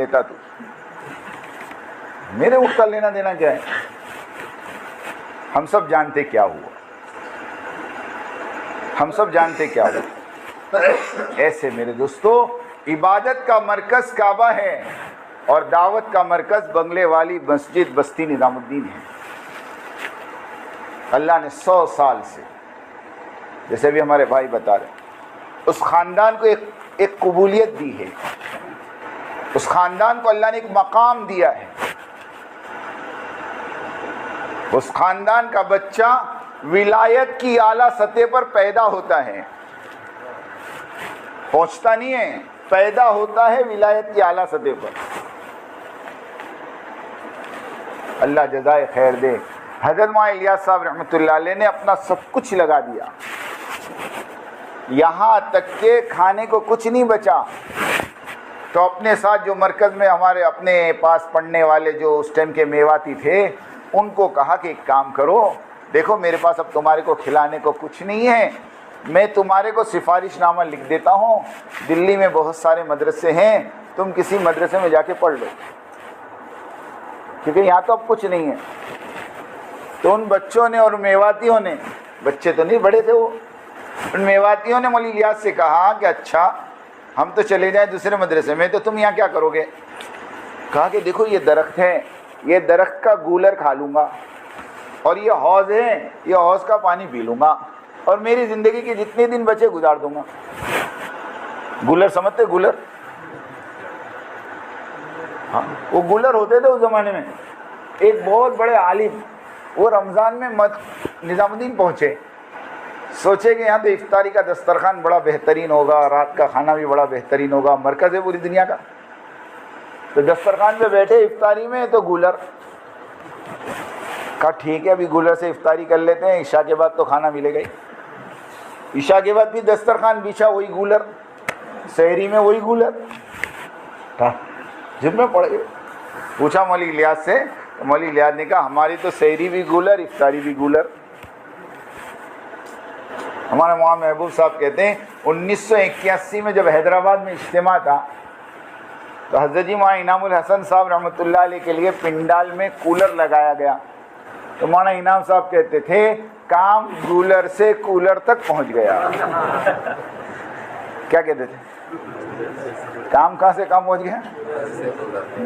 لیتا تو میرے اٹھ کا لینا دینا کیا ہے؟ ہم سب جانتے کیا ہوا، ہم سب جانتے کیا ہوا۔ ایسے میرے دوستو، عبادت کا مرکز کعبہ ہے اور دعوت کا مرکز بنگلے والی مسجد بستی نظام الدین ہے۔ اللہ نے 100 سال سے، جیسے بھی ہمارے بھائی بتا رہے ہیں، اس خاندان کو ایک قبولیت دی ہے، اس خاندان کو اللہ نے ایک مقام دیا ہے۔ اس خاندان کا بچہ ولایت کی اعلیٰ سطح پر پیدا ہوتا ہے، پہنچتا نہیں ہے، پیدا ہوتا ہے ولایت کی اعلیٰ سطح پر۔ اللہ جزائے خیر دے، حضرت مولانا الیاس صاحب رحمۃ اللہ علیہ نے اپنا سب کچھ لگا دیا، یہاں تک کہ کھانے کو کچھ نہیں بچا تو اپنے ساتھ جو مرکز میں ہمارے اپنے پاس پڑھنے والے جو اس ٹائم کے میواتی تھے، ان کو کہا کہ ایک کام کرو، دیکھو میرے پاس اب تمہارے کو کھلانے کو کچھ نہیں ہے، میں تمہارے کو سفارش نامہ لکھ دیتا ہوں، دلی میں بہت سارے مدرسے ہیں، تم کسی مدرسے میں جا کے پڑھ لو، کیونکہ یہاں تو اب کچھ نہیں ہے۔ تو ان بچوں نے اور میواتیوں نے، بچے تو نہیں بڑے تھے وہ، ان میواتیوں نے مولی الیاس سے کہا کہ اچھا ہم تو چلے جائیں دوسرے مدرسے میں، تو تم یہاں کیا کرو گے؟ کہا کہ دیکھو یہ درخت ہے، یہ درخت کا گولر کھا لوں گا، اور یہ حوض ہے، یہ حوض کا پانی پی لوں گا، اور میری زندگی کے جتنے دن بچے گزار دوں گا۔ گولر سمجھتے؟ گولر، ہاں وہ گولر ہوتے تھے اس زمانے میں۔ ایک بہت بڑے عالم وہ رمضان میں نظام الدین پہنچے، سوچے کہ یہاں تو افطاری کا دسترخوان بڑا بہترین ہوگا، رات کا کھانا بھی بڑا بہترین ہوگا، مرکز ہے پوری دنیا کا۔ تو دسترخوان پہ بیٹھے افطاری میں تو گولر، کہا ٹھیک ہے ابھی گولر سے افطاری کر لیتے ہیں، عشاء کے بعد تو کھانا ملے گا ہی۔ عشاء کے بعد بھی دسترخوان بچھا، وہی گولر، سحری میں وہی گولر، جب میں پڑ گئے۔ پوچھا مولی الیاس سے، تو مولی الیاس نے کہا ہماری تو سحری بھی گولر، افطاری بھی گولر۔ ہمارے مولانا محبوب صاحب کہتے ہیں 1981 میں جب حیدرآباد میں اجتماع تھا تو حضرت جی مولانا انعام الحسن صاحب رحمۃ اللہ علیہ کے لیے پنڈال میں کولر لگایا گیا، تو مولانا انعام صاحب کہتے تھے کام گولر سے کولر تک پہنچ گیا۔ کیا کہتے تھے؟ کام کہاں سے کام پہنچ گیا؟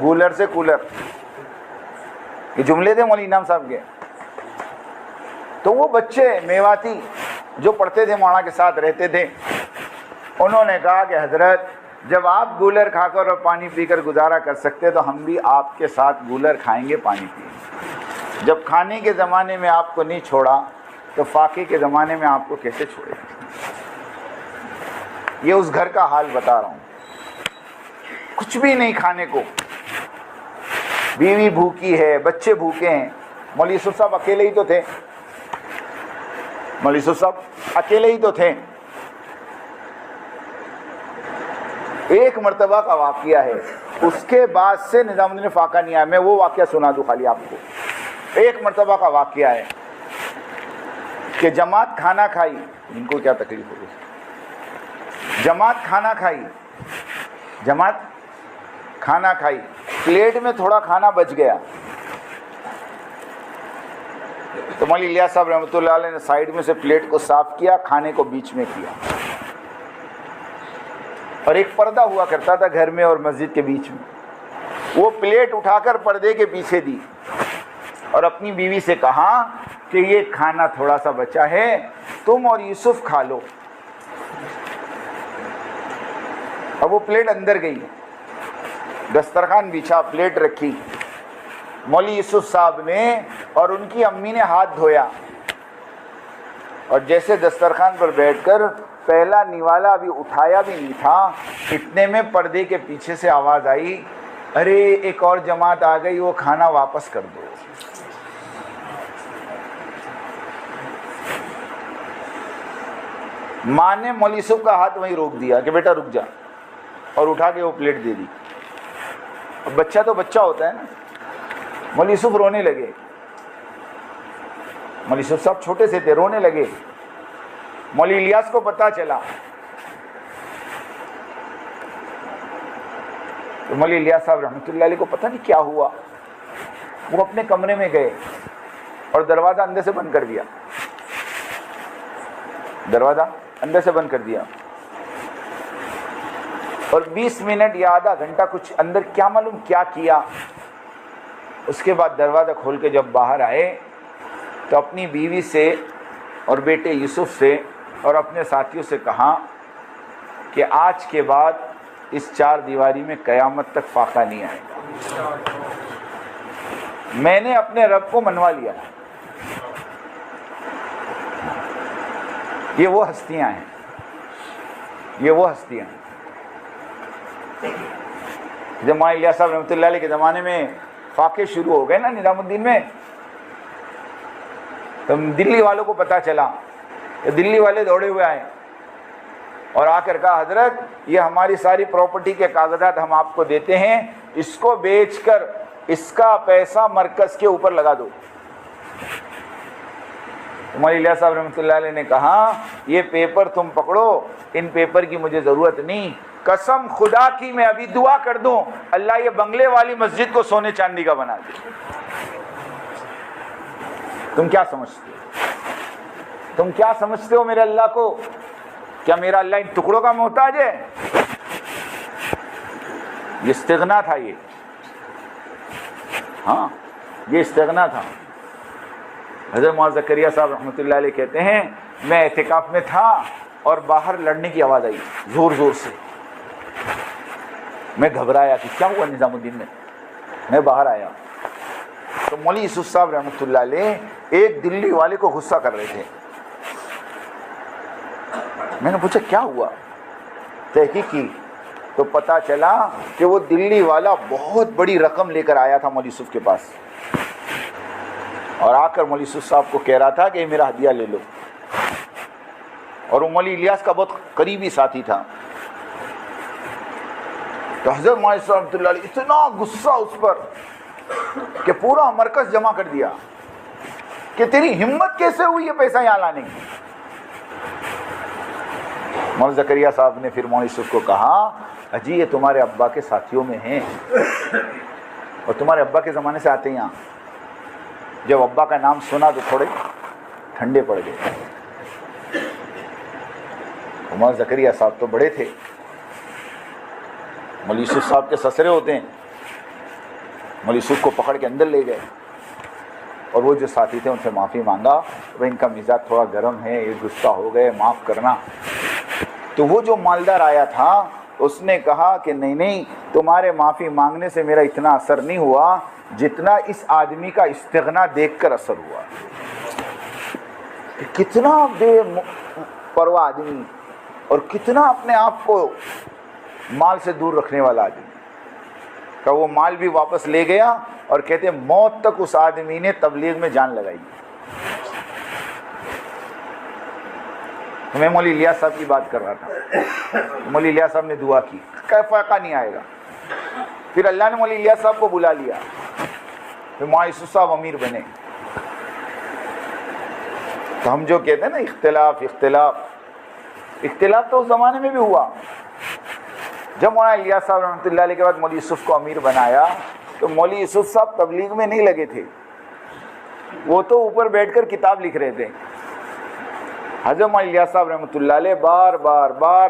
گولر سے کولر۔ یہ جملے تھے مولانا انعام صاحب کے۔ تو وہ بچے میواتی جو پڑھتے تھے مولانا کے ساتھ رہتے تھے، انہوں نے کہا کہ حضرت جب آپ گولر کھا کر اور پانی پی کر گزارا کر سکتے تو ہم بھی آپ کے ساتھ گولر کھائیں گے، پانی پئیں گے۔ جب کھانے کے زمانے میں آپ کو نہیں چھوڑا تو فاقے کے زمانے میں آپ کو کیسے چھوڑے؟ یہ اس گھر کا حال بتا رہا ہوں، کچھ بھی نہیں کھانے کو، بیوی بھوکی ہے، بچے بھوکے ہیں۔ مولوی یوسف صاحب اکیلے ہی تو تھے، مولوی یوسف صاحب اکیلے ہی تو تھے۔ ایک مرتبہ کا واقعہ ہے، اس کے بعد سے نظام الدین فاقہ نہیں آیا۔ میں وہ واقعہ سنا دوں خالی آپ کو۔ ایک مرتبہ کا واقعہ ہے کہ جماعت کھانا کھائی، ان کو کیا تکلیف ہوگی، جماعت کھانا کھائی، جماعت کھانا کھائی، پلیٹ میں تھوڑا کھانا بچ گیا تو مولانا الیاس صاحب رحمۃ اللہ علیہ نے سائیڈ میں سے پلیٹ کو صاف کیا، کھانے کو بیچ میں کیا، اور ایک پردہ ہوا کرتا تھا گھر میں اور مسجد کے بیچ میں، وہ پلیٹ اٹھا کر پردے کے پیچھے دی اور اپنی بیوی سے کہا کہ یہ کھانا تھوڑا سا بچا ہے، تم اور یوسف کھا لو۔ اب وہ پلیٹ اندر گئی، دسترخوان بچھا، پلیٹ رکھی، مولوی یوسف صاحب نے اور ان کی امی نے ہاتھ دھویا، اور جیسے دسترخوان پر بیٹھ کر پہلا نوالا ابھی اٹھایا بھی نہیں تھا، اتنے میں پردے کے پیچھے سے آواز آئی، ارے ایک اور جماعت آ گئی، وہ کھانا واپس کر دو۔ ماں نے مولوی یوسف کا ہاتھ وہیں روک دیا کہ بیٹا رک جا، اور اٹھا کے وہ پلیٹ دے دی۔ بچہ تو بچہ ہوتا ہے نا، مولوی یوسف رونے لگے، مولوی یوسف صاحب چھوٹے سے تھے، رونے لگے۔ مولوی الیاس کو پتہ چلا، تو مولوی الیاس صاحب رحمۃ اللہ علیہ کو پتہ نہیں کیا ہوا، وہ اپنے کمرے میں گئے اور دروازہ اندر سے بند کر دیا، دروازہ اندر سے بند کر دیا، اور 20 منٹ یا آدھا گھنٹہ کچھ اندر کیا معلوم کیا کیا۔ اس کے بعد دروازہ کھول کے جب باہر آئے تو اپنی بیوی سے اور بیٹے یوسف سے اور اپنے ساتھیوں سے کہا کہ آج کے بعد اس چار دیواری میں قیامت تک فاقہ نہیں آئے گا، میں نے اپنے رب کو منوا لیا۔ یہ وہ ہستیاں ہیں، یہ وہ ہستیاں ہیں۔ جب مولانا الیاس صاحب رحمۃ اللہ علیہ کے زمانے میں فاقے شروع ہو گئے نا نظام الدین میں، تو دلی والوں کو پتہ چلا، دلی والے دوڑے ہوئے آئے اور آ کر کہا حضرت یہ ہماری ساری پراپرٹی کے کاغذات ہم آپ کو دیتے ہیں، اس کو بیچ کر اس کا پیسہ مرکز کے اوپر لگا دو۔ مولانا الیاس صاحب رحمۃ اللہ علیہ نے کہا یہ پیپر تم پکڑو، ان پیپر کی مجھے ضرورت نہیں، قسم خدا کی میں ابھی دعا کر دوں اللہ یہ بنگلے والی مسجد کو سونے چاندی کا بنا دے۔ تم کیا سمجھتے ہو؟ تم کیا سمجھتے ہو میرے اللہ کو؟ کیا میرا اللہ ان ٹکڑوں کا محتاج ہے؟ یہ استغنا تھا، یہ ہاں یہ استغنا تھا۔ حضرت مولانا زکریا صاحب رحمۃ اللہ علیہ کہتے ہیں میں اعتکاف میں تھا اور باہر لڑنے کی آواز آئی زور زور سے، میں گھبرایا کہ کیا ہوا نظام الدین میں باہر آیا تو مولوی یوسف صاحب رحمۃ اللہ علیہ ایک دلی والے کو غصہ کر رہے تھے۔ میں نے پوچھا کیا ہوا، تحقیق کی تو پتہ چلا کہ وہ دلی والا بہت بڑی رقم لے کر آیا تھا مولوی یوسف کے پاس، اور آ کر مولوی یوسف صاحب کو کہہ رہا تھا کہ میرا ہدیہ لے لو، اور وہ مولوی الیاس کا بہت قریبی ساتھی تھا۔ تو حضرت مولانا صاحب رحمۃ اللہ علیہ اتنا غصہ اس پر کہ پورا مرکز جمع کر دیا کہ تیری ہمت کیسے ہوئی یہ پیسہ یہاں لانے کی۔ مولانا زکریا صاحب نے پھر مولانا یوسف کو کہا اجی یہ تمہارے ابا کے ساتھیوں میں ہیں اور تمہارے ابا کے زمانے سے آتے ہیں یہاں۔ جب ابا کا نام سنا تو تھوڑے ٹھنڈے پڑ گئے۔ مولانا زکریا صاحب تو بڑے تھے، مولوی یوسف صاحب کے سسرے ہوتے ہیں، مولوی یوسف کو پکڑ کے اندر لے گئے اور وہ جو ساتھی تھے ان سے معافی مانگا، وہ ان کا مزاج تھوڑا گرم ہے، یہ غصہ ہو گئے، معاف کرنا۔ تو وہ جو مالدار آیا تھا اس نے کہا کہ نہیں تمہارے معافی مانگنے سے میرا اتنا اثر نہیں ہوا جتنا اس آدمی کا استغنا دیکھ کر اثر ہوا۔ کتنا بے پرواہ آدمی اور کتنا اپنے آپ کو مال سے دور رکھنے والا آدمی کہ وہ مال بھی واپس لے گیا اور کہتے موت تک اس آدمی نے تبلیغ میں جان لگائی۔ میں مولوی الیاس صاحب کی بات کر رہا تھا، مولوی الیاس صاحب نے دعا کی کہ فائقہ نہیں آئے گا، پھر اللہ نے مولوی الیاس صاحب کو بلا لیا، پھر مولانا یوسف صاحب امیر بنے۔ تو ہم جو کہتے ہیں نا اختلاف تو اس زمانے میں بھی ہوا۔ جب مولانا الیاس صاحب رحمۃ اللہ علیہ کے بعد مولوی یوسف کو امیر بنایا تو مولوی یوسف صاحب تبلیغ میں نہیں لگے تھے، وہ تو اوپر بیٹھ کر کتاب لکھ رہے تھے۔ حضرت مولانا الیاس صاحب رحمۃ اللہ علیہ بار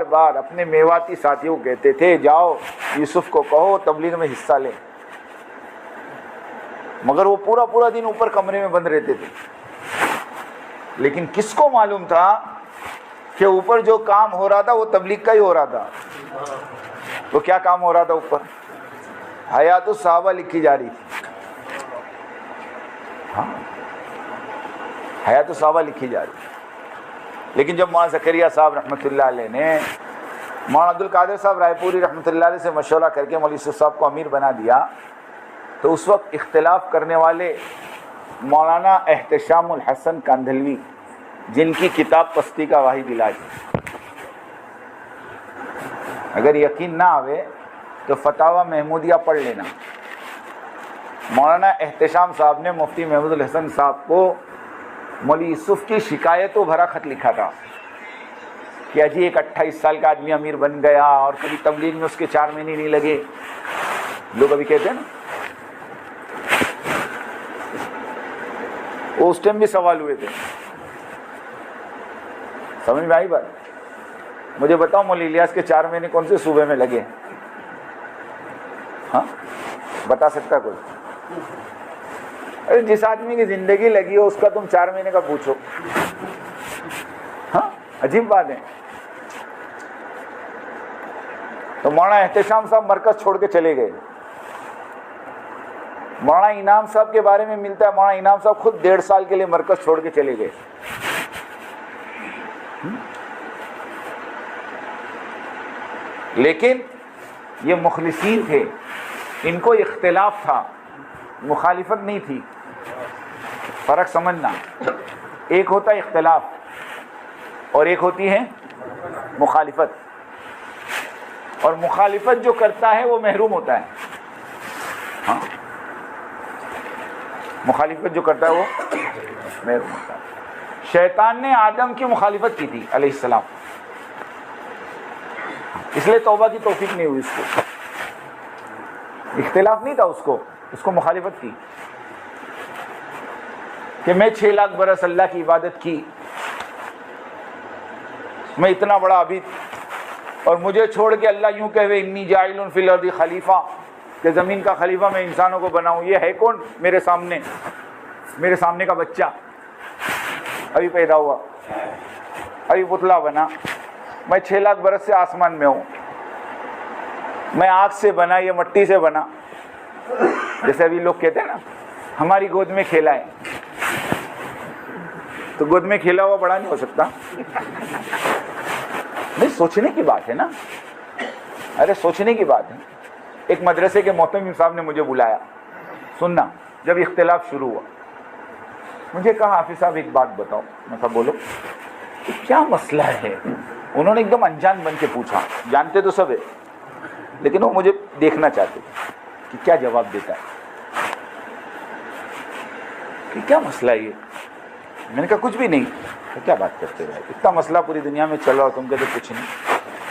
بار اپنے میواتی ساتھیوں کو کہتے تھے جاؤ یوسف کو کہو تبلیغ میں حصہ لے، مگر وہ پورا دن اوپر کمرے میں بند رہتے تھے۔ لیکن کس کو معلوم تھا کہ اوپر جو کام ہو رہا تھا وہ تبلیغ کا ہی ہو رہا تھا۔ تو کیا کام ہو رہا تھا اوپر؟ حیات الصحابہ لکھی جا رہی تھی، ہاں حیات الصحابہ لکھی جا رہی تھی۔ لیکن جب مولانا زکریا صاحب رحمۃ اللہ علیہ نے مولانا عبد القادر صاحب رائے پوری رحمۃ اللہ علیہ سے مشورہ کر کے مولوی یوسف صاحب کو امیر بنا دیا تو اس وقت اختلاف کرنے والے مولانا احتشام الحسن کاندھلوی، جن کی کتاب پستی کا واحد علاج ہے، اگر یقین نہ آوے تو فتاوی محمودیہ پڑھ لینا۔ مولانا احتشام صاحب نے مفتی محمود الحسن صاحب کو مولوی یوسف کی شکایتوں بھرا خط لکھا تھا کہ اجی ایک 28 سال کا آدمی امیر بن گیا اور کبھی تبلیغ میں اس کے 4 مہینے نہیں لگے، لوگ ابھی کہتے ہیں نا, وہ اس ٹائم بھی سوال ہوئے تھے. سمجھ میں آئی بات؟ مجھے بتاؤ مولوی الیاس کے 4 مہینے کون سے صوبے میں لگے؟ ہاں بتا سکتا کوئی؟ ارے جس آدمی کی زندگی لگی ہو اس کا تم 4 مہینے کا پوچھو. ہاں عجیب بات ہے. تو مولانا احتشام صاحب مرکز چھوڑ کے چلے گئے. مولانا انعام صاحب کے بارے میں ملتا ہے, مولانا انعام صاحب خود 1.5 سال کے لیے مرکز چھوڑ کے چلے گئے. لیکن یہ مخلصین تھے, ان کو اختلاف تھا, مخالفت نہیں تھی. فرق سمجھنا, ایک ہوتا ہے اختلاف اور ایک ہوتی ہے مخالفت. اور مخالفت جو کرتا ہے وہ محروم ہوتا ہے. ہاں مخالفت جو کرتا ہے وہ محروم ہوتا ہے. شیطان نے آدم کی مخالفت کی تھی علیہ السلام, اس لیے توبہ کی توفیق نہیں ہوئی اس کو. اختلاف نہیں تھا اس کو مخالفت کی کہ میں 6 لاکھ برس اللہ کی عبادت کی, میں اتنا بڑا عابد, اور مجھے چھوڑ کے اللہ یوں کہے انی جاعل فی الارض خلیفہ, کہ زمین کا خلیفہ میں انسانوں کو بناؤں. یہ ہے کون میرے سامنے کا بچہ ابھی پیدا ہوا, ابھی پتلا بنا. میں 6 لاکھ برس سے آسمان میں ہوں, میں آگ سے بنا, یہ مٹی سے بنا. جیسے ابھی لوگ کہتے ہیں نا ہماری گود میں کھیلا ہے, تو گود میں کھیلا ہوا بڑا نہیں ہو سکتا. نہیں, سوچنے کی بات ہے نا, ارے سوچنے کی بات ہے. ایک مدرسے کے محتمم صاحب نے مجھے بلایا, سننا, جب اختلاف شروع ہوا مجھے کہا حافظ صاحب ایک بات بتاؤ. میں کہا بولو. کیا مسئلہ ہے؟ انہوں نے ایک دم انجان بن کے پوچھا, جانتے تو سب ہے لیکن وہ مجھے دیکھنا چاہتے کہ کیا جواب دیتا ہے, کہ کیا مسئلہ ہے یہ. میں نے کہا کچھ بھی نہیں. تو کیا بات کرتے ہو, اتنا مسئلہ پوری دنیا میں چل رہا ہو, تم کہتے کچھ نہیں.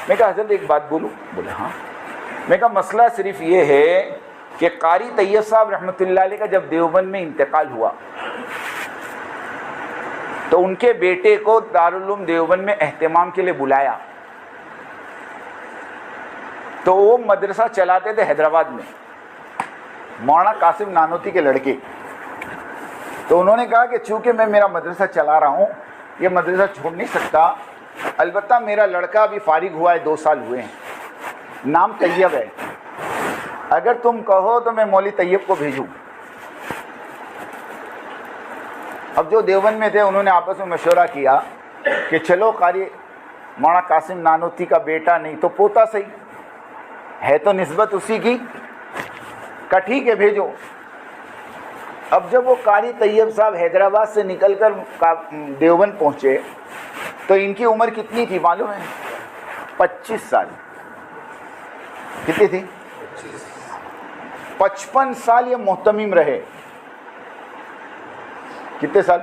میں کہا حضرت ایک بات بولوں؟ بولے ہاں. میں کہا مسئلہ صرف یہ ہے کہ قاری طیب صاحب رحمۃ اللہ علیہ کا جب دیوبند میں انتقال ہوا تو ان کے بیٹے کو دارالعلوم دیوبند میں اہتمام کے لیے بلایا. تو وہ مدرسہ چلاتے تھے حیدرآباد میں, مولانا قاسم نانوتی کے لڑکے. تو انہوں نے کہا کہ چونکہ میں میرا مدرسہ چلا رہا ہوں, یہ مدرسہ چھوڑ نہیں سکتا, البتہ میرا لڑکا ابھی فارغ ہوا ہے, 2 سال ہوئے ہیں, نام طیب ہے, اگر تم کہو تو میں مولوی طیب کو بھیجوں. اب جو دیوبند میں تھے انہوں نے آپس میں مشورہ کیا کہ چلو قاری مولانا قاسم نانوتی کا بیٹا نہیں تو پوتا صحیح ہے, تو نسبت اسی کی, کہ ٹھیک ہے بھیجو. اب جب وہ قاری طیب صاحب حیدرآباد سے نکل کر دیوبند پہنچے تو ان کی عمر کتنی تھی معلوم ہے؟ 25 سال. کتنی تھی؟ 55 سال یہ محتمم رہے. کتنے سال؟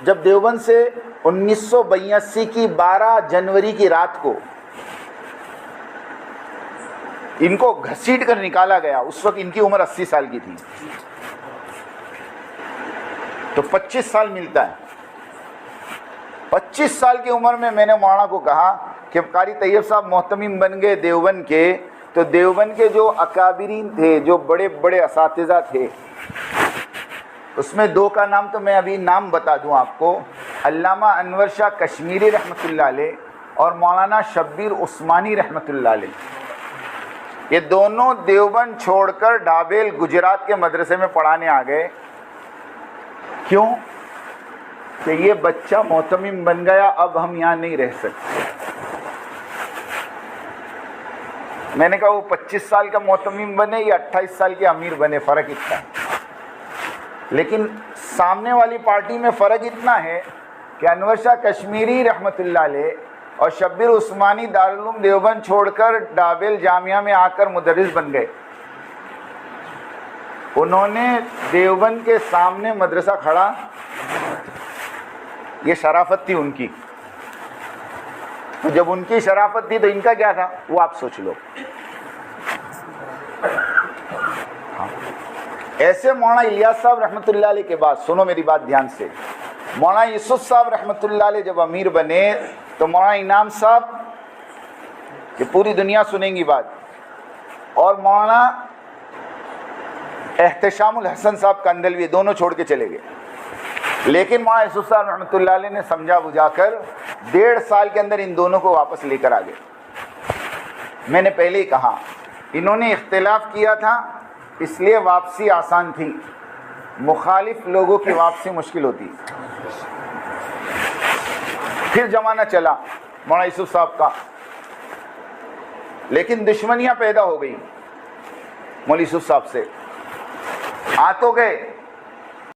جب دیوبند سے 1982 کی 12 جنوری کی رات کو ان کو گھسیٹ کر نکالا گیا, اس وقت ان کی عمر 80 سال کی تھی. تو 25 سال ملتا ہے. 25 سال کی عمر میں نے مولانا کو کہا کہ قاری طیب صاحب محتمم بن گئے دیوبند کے, تو دیوبند کے جو اکابرین تھے, جو بڑے بڑے اساتذہ تھے, اس میں 2 کا نام تو میں ابھی نام بتا دوں آپ کو, علامہ انور شاہ کشمیری رحمۃ اللہ علیہ اور مولانا شبیر عثمانی رحمۃ اللہ علیہ. یہ دونوں دیوبند چھوڑ کر ڈھابیل گجرات کے مدرسے میں پڑھانے آ گئے. کیوں؟ کہ یہ بچہ محتمم بن گیا, اب ہم یہاں نہیں رہ سکتے. میں نے کہا وہ 25 سال کا محتمم بنے یا 28 سال کے امیر بنے, فرق اتنا ہے. لیکن سامنے والی پارٹی میں فرق اتنا ہے کہ انور شاہ کشمیری رحمۃ اللہ علیہ اور شبیر عثمانی دارالعلوم دیوبند چھوڑ کر ڈابل جامعہ میں آ کر مدرس بن گئے. انہوں نے دیوبند کے سامنے مدرسہ کھڑا, یہ شرافت تھی ان کی. جب ان کی شرافت تھی تو ان کا کیا تھا وہ آپ سوچ لو. ایسے مولانا الیاس صاحب رحمۃ اللہ علیہ کے بعد، سنو میری بات دھیان سے، مولانا یوسف صاحب رحمۃ اللہ علیہ جب امیر بنے تو مولانا انعام صاحب، یہ پوری دنیا سنیں گی بات، اور مولانا احتشام الحسن صاحب کندلوی دونوں چھوڑ کے چلے گئے. لیکن مولانا یوسف صاحب رحمۃ اللہ علیہ نے سمجھا بجھا کر 1.5 سال کے اندر ان دونوں کو واپس لے کر آ گئے. میں نے پہلے ہی کہا انہوں نے اختلاف کیا تھا اس لیے واپسی آسان تھی، مخالف لوگوں کی واپسی مشکل ہوتی. پھر زمانہ چلا مولانا یوسف صاحب کا، لیکن دشمنیاں پیدا ہو گئی مولانا یوسف صاحب سے. آ تو گئے